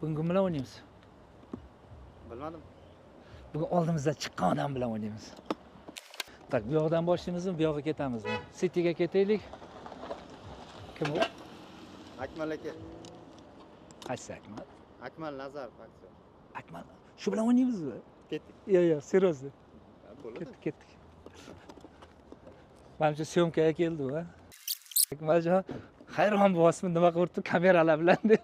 Bugun kim bilan o'ynaymiz? Bilmadim. Bugun oldimizdan chiqqan odam bilan o'ynaymiz. Tak, bu yoqdan boshlaymizmi, bu yoqqa ketamizmi? Cityga ketaylik. Kim u? Akmal aka. Qaysi Akmal? Akmal Nazarov aktyor. Akmal. Shu bilan o'ynaymizmi? Ketdik. Yo'q, seriyozda. Bo'ladi. Ketdik. Menimcha syomkaga keldi u, ha. Akmaljon, hayron bo'lasizmi, nima qilibdi kameralar bilan deb.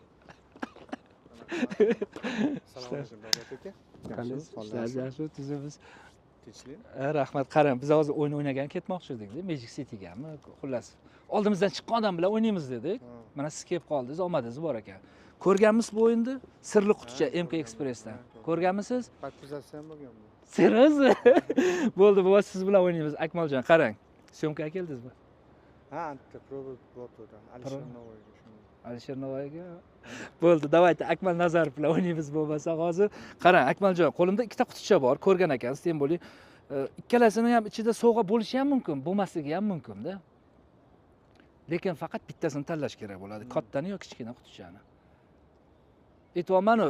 Assalomu alaykum Davlat aka. Yaxshimisiz? Yaxshi, tuzimiz. Tinchlik. Rahmat, qarang, biz hozir o'yin o'ynagan ketmoqchi edik-da, Magic City'gami, xullas. Oldimizdan chiqqan odam bilan o'ynaymiz dedik. Mana siz kelib qoldingiz, omadingiz bor ekan. Ko'rganmisiz bu o'yinni? Sirli quticha MK Express'dan. Ko'rganmisiz? Podpisatsiya ham bo'lgan bu. Seriyozmi? Bo'ldi, bu siz bilan o'ynaymiz. Akmaljon, qarang. Syomkaga keldingizmi? Ha, anta proba bo'ldi. Alisher Navoiyga shunday. Alisher Navoiyga. Bo'ldi, davayda Akmal Nazarov bilan o'ynaymiz bo'lmasa hozir. Qarang, Akmaljon, qo'limda ikkita quticha bor, ko'rgan ekansiz, tem bo'ling. Ikkalasini ham ichida sovg'a bo'lishi ham mumkin, bo'lmasligi ham mumkin-da. Lekin faqat bittasini tanlash kerak bo'ladi, kattani yo kichkina qutichani. Aytib mana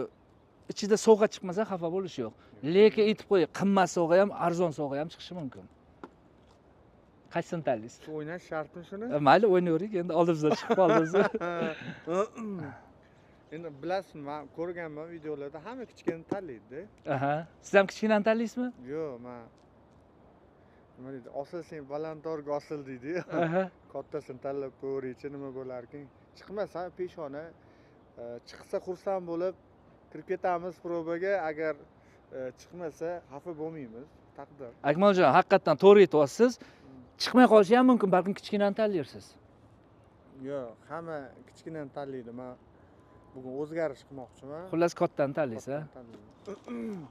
ichida sovg'a chiqmasa xafa bo'lish yo'q. Lekin aytib qo'ying, qimmat sovg'a ham, arzon sovg'a ham chiqishi mumkin. Qaysini tanlaysiz? Shu o'ynash shartmi shuni? Mayli, o'ynayverik, endi oldimizdan chiqib qoldingiz. Endi bilasizmi, men ko'rganman videolarda hamma kichkina tanlaydi-da. Aha. Siz ham kichkinani tanlaysizmi? Yo'q, men nima deydi? Osilsang balandorga osil deydi-yu. Aha. Kattasini tanlab ko'raychi nima bo'larkin. Chiqmasa peshona, chiqsa xursand bo'lib kirib ketamiz probaga. Agar chiqmasa xafa bo'lmaymiz. Taqdir. Akmaljon, haqiqatan to'g'ri aytyapsiz. Chiqmay qolishi ham mumkin, balkim kichkinani tanlaysiz. Yo'q, hamma kichkinani tanlaydi. Men bugun o'zgarish qilmoqchiman. Xullas kattani tanlaysiz, ha? Tanlayman.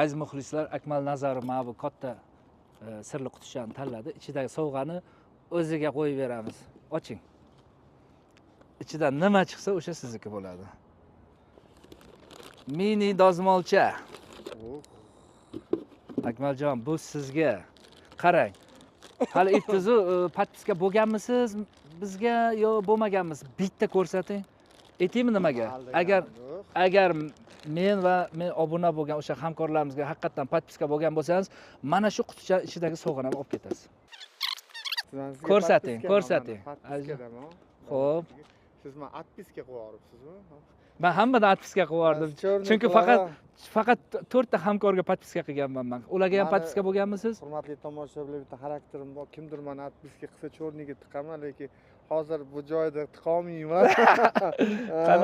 Aziz muxlislar, Akmal Nazarov mana bu katta sirli qutichani tanladi. Ichidagi sovg'ani o'ziga qo'yib beramiz. Oching. Ichidan nima chiqsa, o'sha sizniki bo'ladi. Mini dozmolcha. Akmaljon, bu sizga. Qarang. Hali aytdingiz, podpiska bo'lganmisiz bizga yo bo'lmaganmisiz? Bitta ko'rsating. Aytaymi nimaga? Agar men va men obuna bo'lgan o'sha hamkorlarimizga haqiqatan podpiska bo'lgan bo'lsangiz, mana shu quticha ichidagi sovg'ani olib ketasiz. Ko'rsating. Xo'p. Siz men atpiska qilib yuboribsizmi? Men hammadan podpiska qilib yubordim. Chunki faqat 4 ta hamkorga podpiska qilganman men. Ularga ham podpiska bo'lganmisiz? Hurmatli tomoshabinlar, bitta xarakterim bor. Kimdir meni atpiska qilsa cho'rniga tiqaman, lekin hozir bu joyda tiqa olmayman.